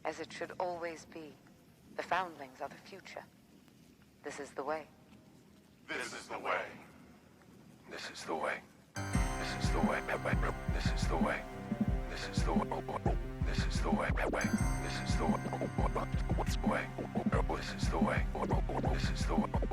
as it should always be. The foundlings are the future. This is the way. This is the way. This is the way. This is the way. This is the way. This is the way. This is the way. This is the way. This is the way. This is the way.